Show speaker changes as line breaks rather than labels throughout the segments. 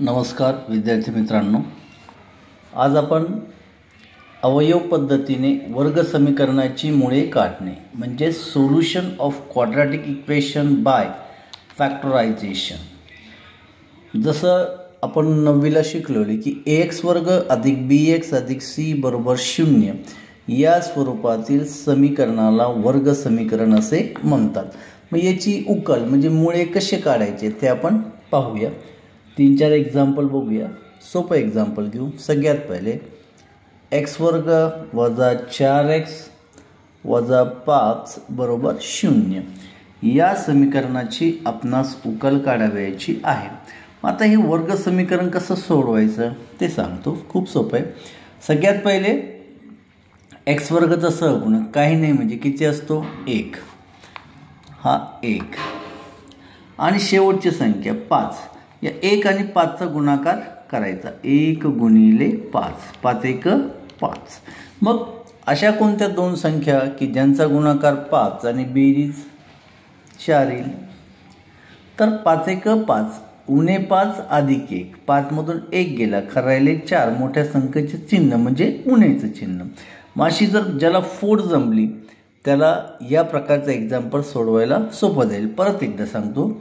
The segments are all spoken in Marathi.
नमस्कार विद्यार्थी मित्रांनो, आज आपण अवयव पद्धतीने वर्ग समीकरणाची मुळे काढणे म्हणजे solution of quadratic equation by factorisation. जसं आपण 9वीला शिकलोली की ax वर्ग अधिक bx अधिक c बरोबर 0 या स्वरूपातील समीकरणाला वर्ग समीकरण असे म्हणतात। मग याची उकल म्हणजे मुळे कसे काढायचे ते आपण पाहूया। 3-4 एग्जाम्पल बघूया। सोपं एग्जाम्पल घेऊ। सगळ्यात पहिले x वर्ग वजा 4x वजा 5 बरोबर 0 या समीकरणाची आपणास उकल काढावयाची आहे। आता हे वर्ग समीकरण कसं सोडवायचं ते सांगतो। खूप सोपं आहे। सगळ्यात पहिले x वर्गचा सहगुणक काही नाही म्हणजे किती असतो 1, हा 1 आणि शेवटची संख्या 5। या 1 आणि 5 चा गुणाकार करायचा 1 गुणिले 5, 5 1 5। मग अशा कोणत्या दोन संख्या की ज्यांचा गुणाकार 5 आणि बेरीज 4 येईल? तर 5 1 5 उणे 5 अधिक 1, 5 मधून 1 गेला, राहिले 4, मोठ्या संख्येचे चिन्ह म्हणजे उणेचं चिन्ह। माशी जर ज्याला फोड जमली त्याला या प्रकारचा एग्जाम्पल सोडवायला सोपं जाईल। परत एकदा सांगतो,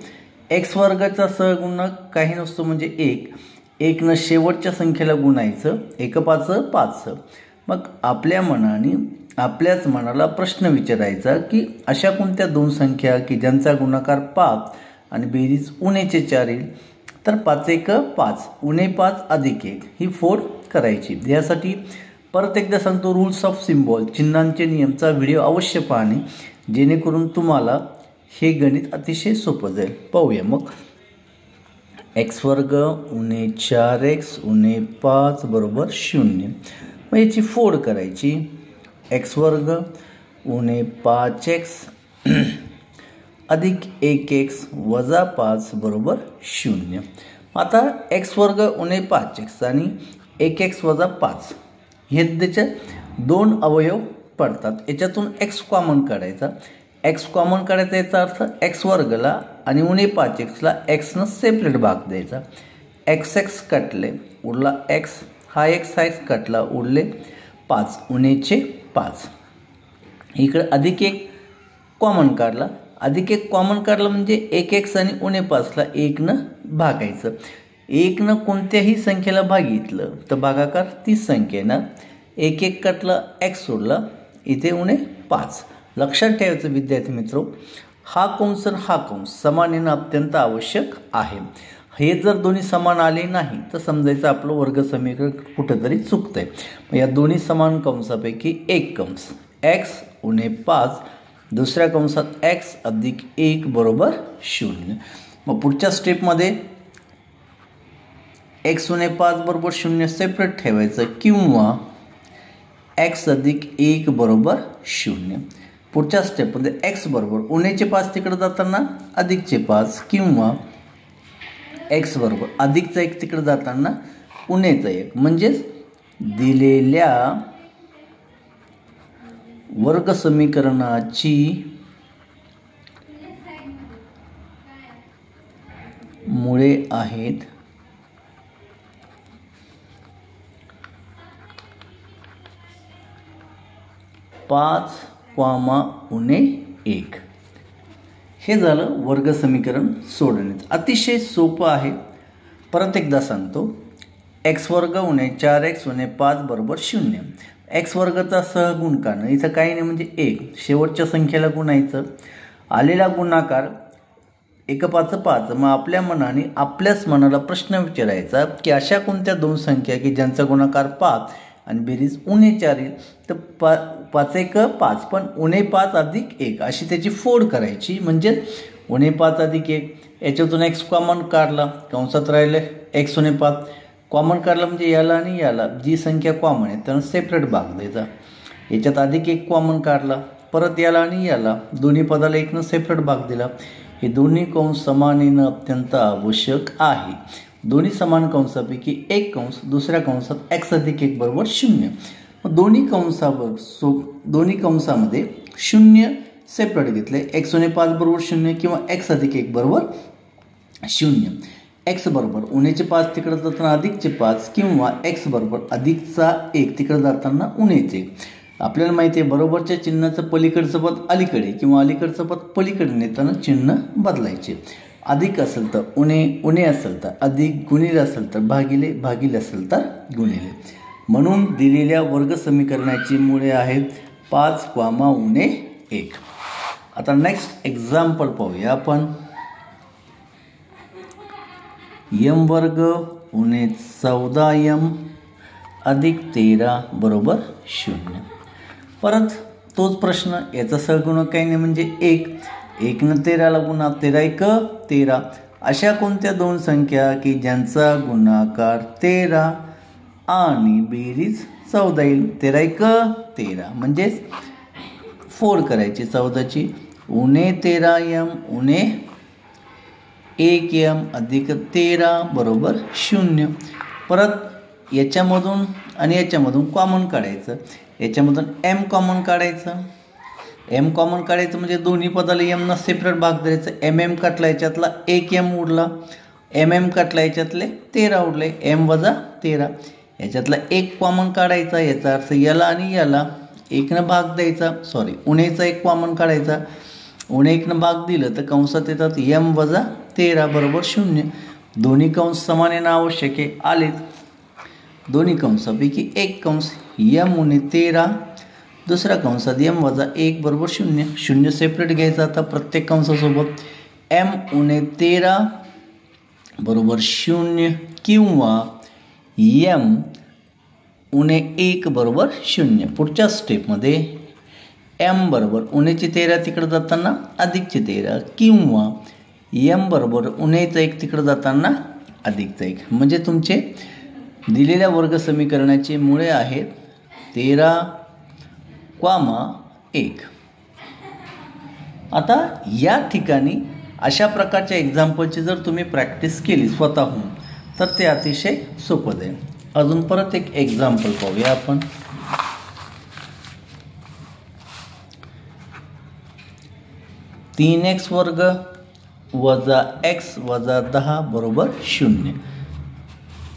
x वर्गाचा सहगुणक काही नसतो म्हणजे 1 न शेवटच्या संख्येला गुणायचं 1 5 5। मग आपल्याच मनाला प्रश्न विचारायचा की अशा कोणत्या दोन संख्या की ज्यांचा गुणाकार 5 आणि बेरीज उणेचे 4 येईल? तर 5 1 5 उणे 5 अधिक 1 ही फोड करायची। यासाठी परत एकदा सांगतो, रूल्स ऑफ सिम्बॉल चिन्हांचे नियमचा व्हिडिओ अवश्य पाहणे जेणेकरून तुम्हाला हे गणित अतिशय सोपं जाईल। पाहूया मग। x वर्ग उणे 4x उणे 5 बरोबर 0। मग याची फोड करायची x वर्ग उणे 5x अधिक 1x वजा 5 बरोबर 0। आता x वर्ग उणे 5x आणि 1x वजा 5 हे त्याचे दोन अवयव पडतात। याच्यातून x कॉमन काढायचा। x कॉमन काढायचा याचा अर्थ x वर्गला आणि उणे 5x ला x न सेपरेट भाग द्यायचा। x कटले उरला x, हा x कटला उरले 5 उणेचे 5। इकडे अधिक 1 कॉमन काढला, अधिक 1 कॉमन काढला म्हणजे 1x आणि उणे 5 ला 1 न भागायचं। 1 न कोणत्याही संख्येला भागितलं तर भागाकार तीच संख्या येणार। 1 1 कटला x सोडला, इथे उणे 5। लक्षात ठेवायचं विद्यार्थी मित्रो, हा कंस आणि हा कंस समान येणं अत्यंत आवश्यक आहे। हे जर दोन्ही समान आले नाही तर समजायचं आपलं वर्ग समीकरण कुठेतरी चुकतंय। या दोन्ही समान कंसापैकी एक कंस x उणे 5, दुसऱ्या कंसात x अधिक 1 बरोबर 0। मग पुढच्या स्टेपमध्ये x उणे 5 बरोबर 0 सेपरेट ठेवायचं किंवा x अधिक 1 बरोबर 0। पुढच्या स्टेपमध्ये x बरोबर उणेचे 5 तिकडे जाताना अधिकचे 5 किंवा x बरोबर अधिकचा 1 तिकडे जाताना उणेचा 1, म्हणजेच दिलेल्या वर्ग समीकरणाची मुळे आहेत 5, उणे 1। हे झालं वर्ग समीकरण सोडवण्याचं। अतिशय सोपं आहे। परत एकदा सांगतो, x वर्ग उणे 4x उणे 5 बरोबर 0। x वर्गाचा सहगुण काढणं, इथं काही नाही म्हणजे 1, शेवटच्या संख्येला गुणायचं। आलेला गुणाकार 1 5 5। मग आपल्याच मनाला प्रश्न विचारायचा की अशा कोणत्या दोन संख्या की ज्यांचा गुणाकार 5 आणि बेरीज उणे 4 येईल? तर 5 1 5 पण उणे 5 अधिक 1 अशी त्याची फोड करायची। म्हणजे उणे 5 अधिक 1 याच्यातून x कॉमन काढला, कंसात राहिले x उणे 5 कॉमन काढला म्हणजे याला आणि याला जी संख्या कॉमन आहे त्यांना सेपरेट भाग द्यायचा। याच्यात अधिक 1 कॉमन काढला, परत याला आणि याला दोन्ही पदाला 1 न सेपरेट भाग दिला। हे दोन्ही कंस समान येणं अत्यंत आवश्यक आहे। दोन्ही समान कंसापैकी एक कंस दुसऱ्या कंसात x अधिक 1 बरोबर 0। दोन्ही कंसामध्ये 0 सेपरेट घेतले, x उणे 5 बरोबर 0 किंवा x अधिक 1 बरोबर 0। एक्स बरोबर उणेचे 5 तिकडे जाताना अधिकचे 5 किंवा एक्स बरोबर अधिकचा 1 तिकडे जाताना उणेचे 1. आपल्याला माहिती आहे बरोबरच्या चिन्हाचं पलीकडचं पद अलीकडे किंवा अलीकडचं पद पलीकडे नेताना चिन्ह बदलायचे. अधिक असेल तर उणे, उणे असेल तर अधिक, गुणिले असेल तर भागिले, भागिले असेल तर गुणिले. म्हणून दिलेल्या वर्ग समीकरणाची मुळे आहेत 5 उणे 1. आता नेक्स्ट एक्झाम्पल पाहूया आपण. यम वर्ग उणे 14m अधिक 13 बरोबर 0. परत तोच प्रश्न. याचा सहगुणक काही नाही म्हणजे 1. 1 13ला गुणा 13 1 13. अशा कोणत्या दोन संख्या की ज्यांचा गुणाकार 13 आणि बेरीज 14 येईल. 13 1 13 म्हणजेच फोड करायची 14ची. उणे 13m उणे 1m अधिक 13 बरोबर 0. परत याच्यामधून आणि याच्यामधून कॉमन काढायचं. याच्यामधून m कॉमन काढायचं. m कॉमन काढायचं म्हणजे दोन्ही पदाला m ना सेपरेट भाग द्यायचं. mm कटला याच्यातला 1m उरला. mm कटला याच्यातले 13 उरले. m वजा 13. याच्यातला 1 कॉमन काढायचा. याचा अर्थ याला आणि याला 1 भाग द्यायचा. उणेचा 1 कॉमन काढायचा. उणे 1 भाग दिलं तर कंसात येतात m वजा 13 बरोबर 0. दोन्ही कंस समान येणं आवश्यक आहे. आलेत. दोन्ही कंसापैकी एक कंस m उणे 13, दुसऱ्या कंसात m वजा 1 बरोबर 0. 0 सेपरेट घ्यायचा आता प्रत्येक कंसासोबत. m उणे 13 बरोबर 0 किंवा m उणे 1 बरोबर 0. पुढच्या स्टेपमध्ये m बरोबर उणेचे 13 तिकडे जाताना अधिकचे 13 किंवा m बरोबर उणेचा 1 तिकडे जाताना अधिकचा 1. म्हणजे तुमचे दिलेल्या वर्ग समीकरणाचे मुळे आहेत 13, 1. आता या ठिकाणी अशा प्रकारच्या एक्झाम्पलची जर तुम्ही प्रॅक्टिस केली स्वतःहून तर ते अतिशय सोपं जाईल. अजून परत एक एक्झाम्पल पाहूया आपण. तीन एक्स वर्ग वजा x वजा 10 बरोबर 0.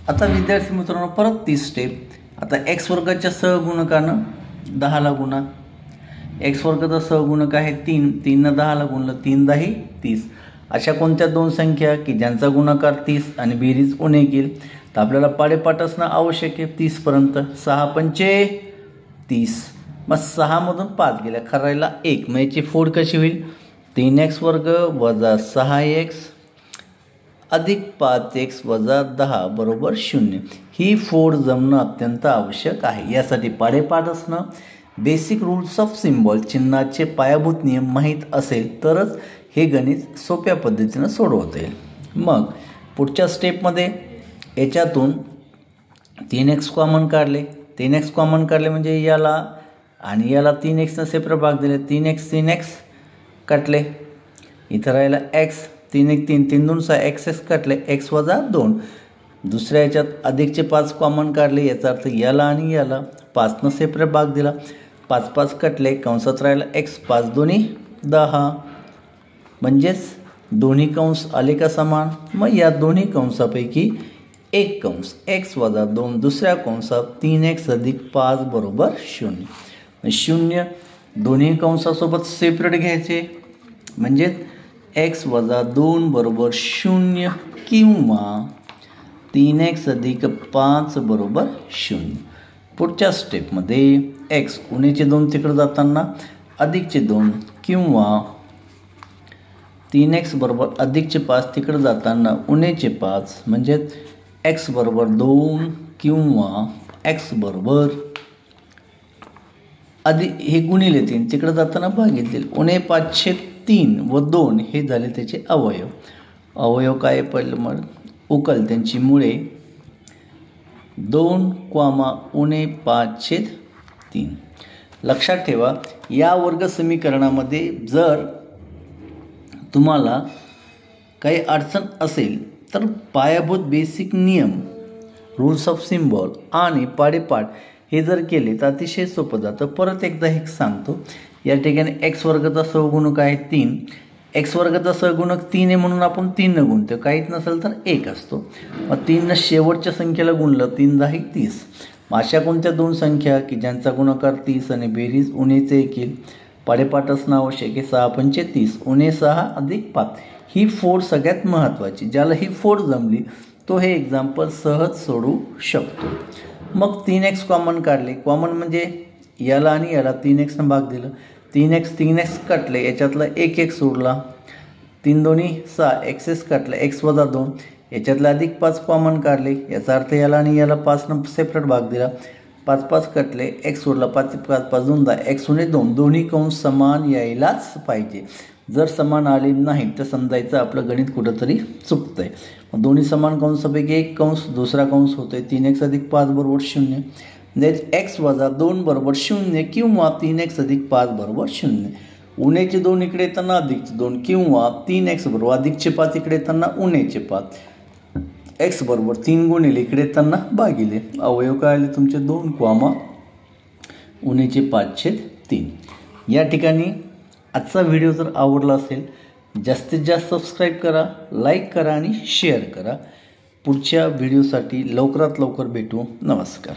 आता विद्यार्थी मित्रांनो परत ती स्टेप. आता x वर्गाच्या सहगुणकानं 10ला गुणा. x वर्गाचा सहगुणक आहे 3. 3 10ला गुणलं 3 10 30. अशा कोणत्या दोन संख्या की ज्यांचा गुणाकार 30 आणि बेरीज उणे येईल. तर आपल्याला पाडेपाठ असणं आवश्यक आहे 30 पर्यंत. 6 पंचे 30. मग 6 मधून 5 गेल्या खरायला 1. मग याची फोड कशी होईल. 3x वर्ग वजा 6x अधिक 5x वजा 10 बरोबर 0. ही फोड जमणं अत्यंत आवश्यक आहे. यासाठी पाडेपाठ असणं, बेसिक रूल्स ऑफ सिम्बॉल चिन्हाचे पायाभूत नियम माहीत असेल तरच हे गणित सोप्या पद्धतीनं सोडवता येईल. मग पुढच्या स्टेपमध्ये याच्यातून 3x कॉमन काढले. 3x कॉमन काढले म्हणजे याला आणि याला 3xनं सेपरेट भाग दिले. 3x कटले. इथं राहिला x. 3 1 3 3 2 6 x कटले. x वजा 2. दुसऱ्या याच्यात अधिकचे 5 कॉमन काढले. याचा अर्थ याला आणि याला 5नं सेपरेट भाग दिला. 5 5 कटले. कंसात राहिला x. 5 2 10. म्हणजेच दोन्ही कंस आले का समान. मग या दोन्ही कंसापैकी एक कंस x वजा 2 दुसऱ्या कंसात 3x अधिक 5 बरोबर 0. 0 दोन्ही कंसासोबत सेपरेट घ्यायचे म्हणजेच x वजा 2 बरोबर 0 किंवा 3x अधिक 5 बरोबर 0. पुढच्या स्टेपमध्ये x उणेचे 2 तिकडे जाताना अधिकचे 2 किंवा 3x बरोबर अधिकचे 5 तिकडे जाताना उणेचे 5 म्हणजेच x बरोबर 2 किंवा x बरोबर हे गुणिले 3 तिकडे जाताना भागिले. उणे 5/3 व 2 हे झाले त्याचे अवयव. अवयव काय पडलं मग उकल त्यांची मुळे 2, उणे 5/3. लक्षात ठेवा या वर्ग समीकरणामध्ये जर तुम्हाला काही अडचण असेल तर पायाभूत बेसिक नियम, रूल्स ऑफ सिम्बॉल आणि पाडेपाठ हे जर केले तर अतिशय सोपं जातं. परत एकदा हे सांगतो. या ठिकाणी x वर्गाचा सहगुणक आहे 3. एक्स वर्गाचा सहगुणक 3 आहे म्हणून आपण 3 न गुणतो, काहीच नसेल तर 1 असतो. मग 3 न शेवटच्या संख्येला गुणलं 3 10 30. मग अशा कोणत्या दोन संख्या की ज्यांचा गुणाकार 30 आणि बेरीज उणेचे 1 येईल. पाडेपाठ असणं आवश्यक आहे. 6 पंचे 30 उणे 6 अधिक 5. ही फोड सगळ्यात महत्त्वाची. ज्याला ही फोड जमली तो हे एक्झाम्पल सहज सोडवू शकतो. मग 3x कॉमन काढले. कॉमन म्हणजे याला आणि याला 3x भाग दिलं. 3x कटले, याच्यातला 1 सोडला. 3 दोन्ही 6 x's कटले, x वजा 2. याच्यातला अधिक 5 कॉमन काढले. याचा अर्थ याला आणि याला 5 सेपरेट भाग दिला. 5 कटले, x सोडला. 5 5 2 10, x उणे 2. दोन्ही कंस समान यायलाच पाहिजे. जर समान आले नाही तर समजायचं आपलं गणित कुठंतरी चुकतंय. मग दोन्ही समान कंसापैकी एक कंस दुसरा कंस होतोय. 3x अधिक 5 बरोबर 0. म्हणजे x वजा 2 बरोबर 0 किंवा 3x अधिक 5 बरोबर 0. उणेचे 2 इकडे येताना अधिकचे 2 किंवा 3x बरोबर अधिकचे 5 इकडे येताना उणेचे 5. x बरोबर 3 गुणिले इकडे येताना भागिले. अवयव काय आले तुमचे 2, उणेचे 5/3. या ठिकाणी आजचा व्हिडिओ जर आवडला असेल जास्तीत जास्त सबस्क्राईब करा, लाईक करा आणि शेअर करा. पुढच्या व्हिडिओसाठी लवकरात लवकर भेटू. नमस्कार.